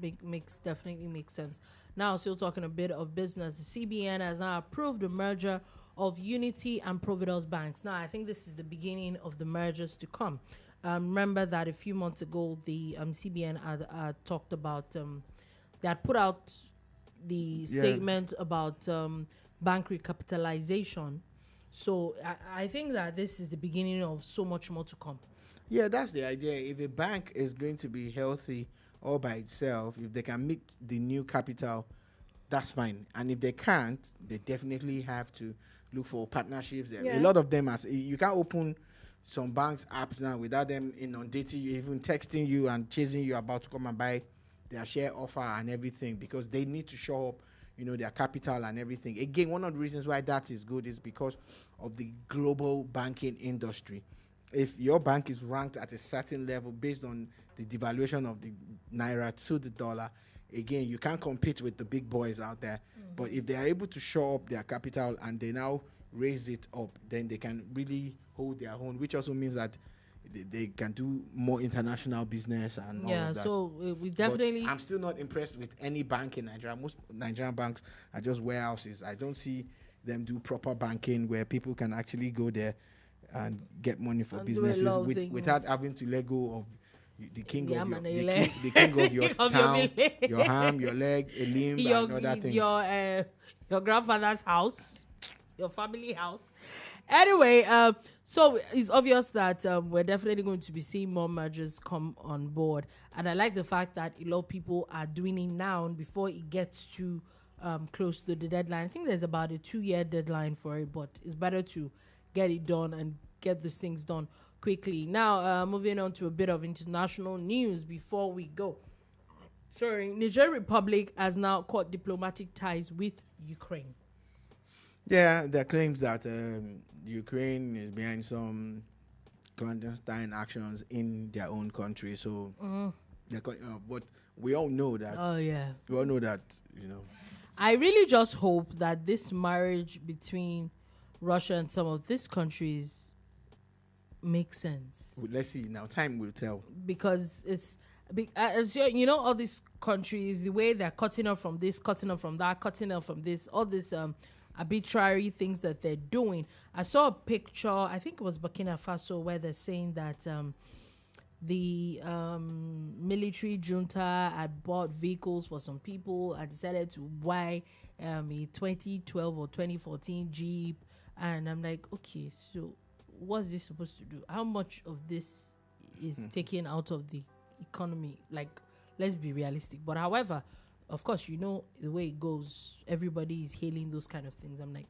definitely makes sense. Now, still talking a bit of business, the CBN has now approved the merger of Unity and Providence Banks. Now, I think this is the beginning of the mergers to come. Remember that a few months ago, the CBN had talked about, they had put out the statement about bank recapitalization. So I think that this is the beginning of so much more to come. Yeah, that's the idea. If a bank is going to be healthy all by itself, if they can meet the new capital, that's fine. And if they can't, they definitely have to look for partnerships. A lot of them, you can't open some banks apps now without them inundating you, even texting you and chasing you about to come and buy their share offer and everything, because they need to show up, their capital and everything. Again, one of the reasons why that is good is because of the global banking industry. if your bank is ranked at a certain level based on the devaluation of the naira to the dollar, again, you can't compete with the big boys out there. But if they are able to show up their capital and they now raise it up, then they can really hold their own, which also means that they can do more international business and all of that. So we definitely. But I'm still not impressed with any bank in Nigeria. Most Nigerian banks are just warehouses. I don't see them do proper banking where people can actually go there and get money for And do a businesses lot of without things. having to let go of the king Yeah, of your man, the king of your Of your town, village. your ham, your leg, a limb, and other things. Your grandfather's house, your family house. Anyway, so it's obvious that we're definitely going to be seeing more mergers come on board, and I like the fact that a lot of people are doing it now before it gets too close to the deadline. I think there's about a 2-year deadline for it, but it's better to get it done and get these things done quickly. Now, moving on to a bit of international news before we go. Sorry, Niger Republic has now cut diplomatic ties with Ukraine. Yeah, there are claims that Ukraine is behind some clandestine actions in their own country. So, but we all know that. Oh yeah, We all know that, I really just hope that this marriage between Russia and some of these countries makes sense, Let's see. Now, time will tell. because it's as all these countries, the way they're cutting off from this, cutting off from that, cutting off from this, all this arbitrary things that they're doing. I saw a picture, I think it was Burkina Faso, where they're saying that the military junta had bought vehicles for some people and decided to buy a 2012 or 2014 Jeep. And I'm like, okay, so what's this supposed to do? How much of this is taken out of the economy? Like, let's be realistic. But however, of course, the way it goes, everybody is hailing those kind of things. I'm like,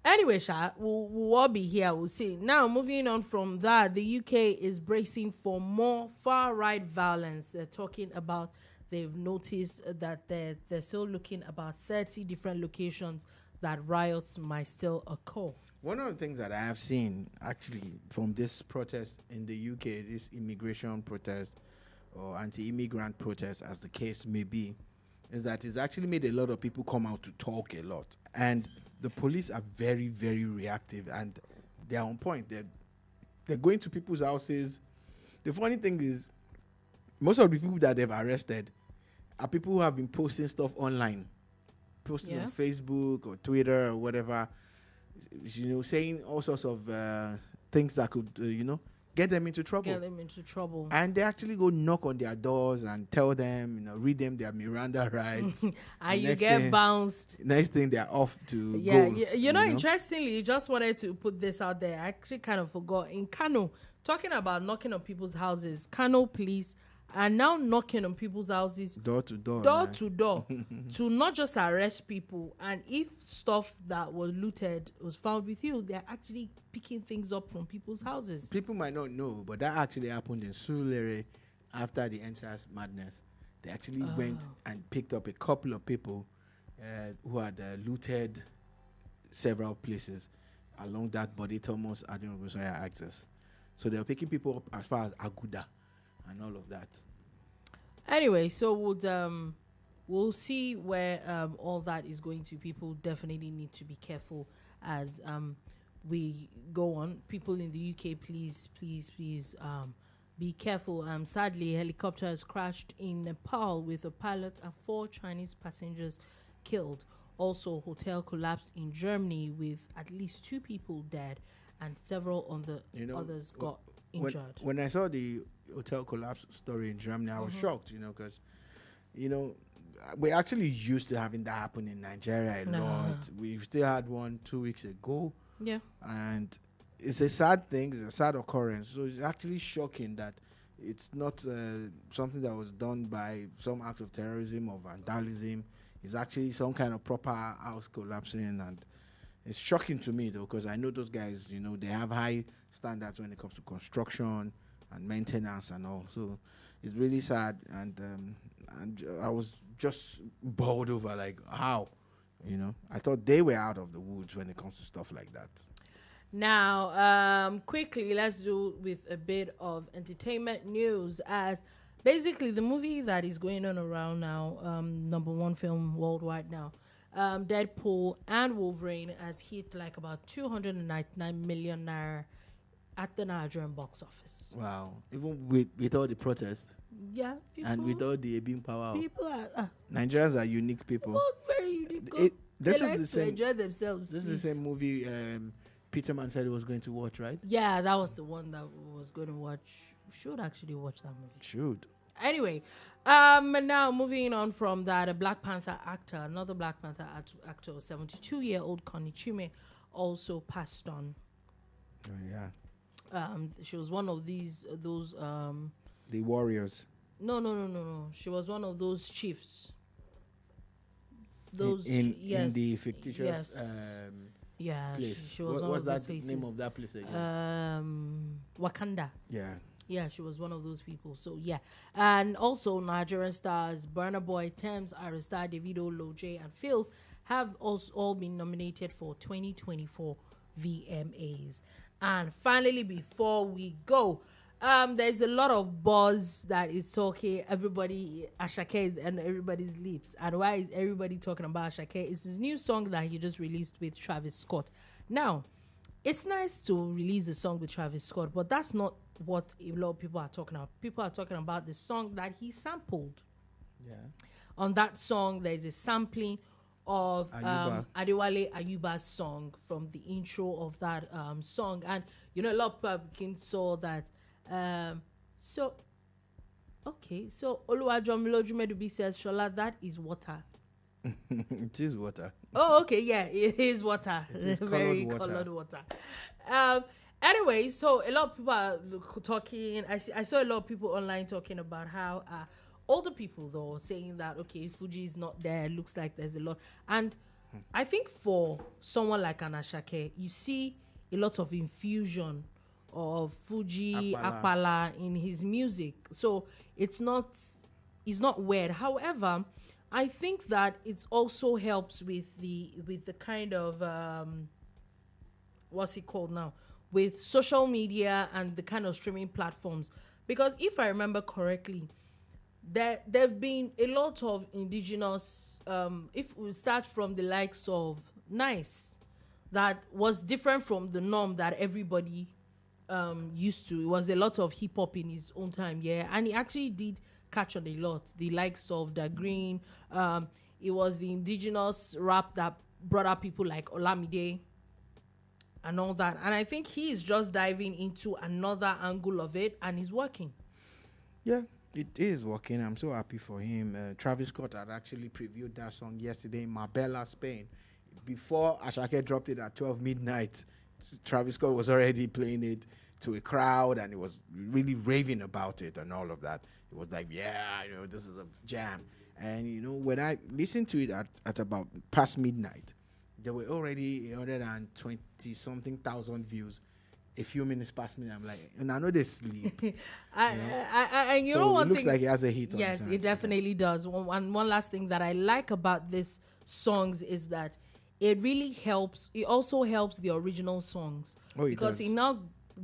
anyway, Sha, we'll all be here. We'll see. Now, moving on from that, the UK is bracing for more far-right violence. They're talking about, they've noticed that they're still looking about 30 different locations that riots might still occur. One of the things that I have seen actually from this protest in the UK, this immigration protest or anti-immigrant protest, as the case may be, is that it's actually made a lot of people come out to talk a lot. And the police are very, very reactive, and they're on point. They're going to people's houses. The funny thing is, most of the people that they've arrested are people who have been posting stuff online, posting on Facebook or Twitter or whatever, saying all sorts of things that could, get them into trouble. And they actually go knock on their doors and tell them, read them their Miranda rights. And you get bounced. Next thing, they're off to go. Interestingly, just wanted to put this out there. I actually kind of forgot. In Kano, talking about knocking on people's houses, Kano police are now knocking on people's houses door to door to not just arrest people, and if stuff that was looted was found with you, they're actually picking things up from people's houses. People might not know, but that actually happened in Surulere after the NSAS madness. They actually went and picked up a couple of people who had looted several places along that Body Thomas Adinogosaya axis. So they were picking people up as far as Aguda and all of that. Anyway, so we'll see where all that is going to. People definitely need to be careful as we go on. People in the UK, please be careful. Sadly, a helicopter has crashed in Nepal with a pilot and 4 Chinese passengers killed. Also, hotel collapsed in Germany with at least 2 people dead and several others got injured. When I saw the hotel collapse story in Germany, I was shocked, because, we're actually used to having that happen in Nigeria a lot. We still had one 2 weeks ago. Yeah. And it's a sad thing. It's a sad occurrence. So it's actually shocking that it's not something that was done by some act of terrorism or vandalism. It's actually some kind of proper house collapsing. And it's shocking to me, though, because I know those guys, they have high standards when it comes to construction and maintenance and all. So it's really sad. And I was just bowled over, like, how? I thought they were out of the woods when it comes to stuff like that. Now, quickly, let's do with a bit of entertainment news. As basically the movie that is going on around now, number one film worldwide now, Deadpool and Wolverine has hit like about 299 million naira at the Nigerian box office. Wow. Even with all the protests Yeah, and with all the being power, people are Nigerians are unique people. very unique. This They is like the to same. enjoy themselves. This is the same movie Peterman said he was going to watch, right? Yeah, that was the one that was going to watch. Should actually watch that movie. Should. Anyway, now moving on from that, a Black Panther actor, another Black Panther actor, 72-year-old Connie Chime, also passed on. Oh, yeah. She was one of those. The Warriors. No. She was one of those chiefs. In the fictitious place. She was one What's of that those faces. name of that place again? Wakanda. Yeah. Yeah, she was one of those people. So, yeah. And also, Nigerian stars Burna Boy, Thames, Arista, Davido, Loj, and Phils have also all been nominated for 2024 VMAs. And finally, before we go, there's a lot of buzz that is talking. Everybody, Ashake is on everybody's lips. And why is everybody talking about Ashake? It's his new song that he just released with Travis Scott. Now, it's nice to release a song with Travis Scott, but that's not what a lot of people are talking about. People are talking about the song that he sampled. Yeah. On that song, there's a sampling of Adewale Ayuba's song from the intro of that song. And, a lot of people saw that. So Oluwajomiloju Medubi says, Shola, that is water. It is water. Oh, okay, yeah, it is water. It is very colored water. Anyway, so a lot of people are talking. I saw a lot of people online talking about how older people, though, saying that, okay, Fuji is not there. It looks like there's a lot. And I think for someone like Anashake, you see a lot of infusion of Fuji, Akpala in his music. So it's not weird. However, I think that it also helps with the kind of what's it called now, with social media and the kind of streaming platforms. Because if I remember correctly, there've been a lot of indigenous. If we start from the likes of Nice, that was different from the norm that everybody used to. It was a lot of hip hop in his own time, yeah, and he actually did catch on a lot. The likes of Da Green, it was the indigenous rap that brought up people like Olamide and all that. And I think he is just diving into another angle of it, and he's working. Yeah, it is working. I'm so happy for him. Travis Scott had actually previewed that song yesterday in Marbella, Spain. Before Ashake dropped it at 12 midnight, Travis Scott was already playing it to a crowd, and he was really raving about it and all of that. It was like, yeah, this is a jam. And, when I listened to it at about past midnight, there were already 120-something thousand views. A few minutes past midnight, I'm like, and I know they sleep. It looks like he has a hit on yes, it definitely does. One last thing that I like about this songs is that it really helps. It also helps the original songs. Oh, because it now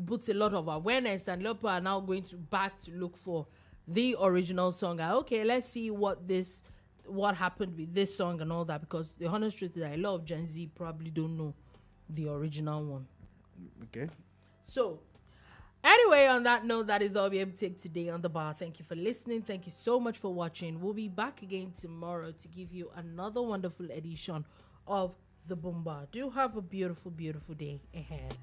puts a lot of awareness, and a lot of people are now going back to look for the original song. Okay, let's see what happened with this song and all that. Because the honest truth is that a lot of Gen Z probably don't know the original one. Okay. So, anyway, on that note, that is all we have to take today on The Bar. Thank you for listening. Thank you so much for watching. We'll be back again tomorrow to give you another wonderful edition of The Boom Bar. Do have a beautiful, beautiful day ahead.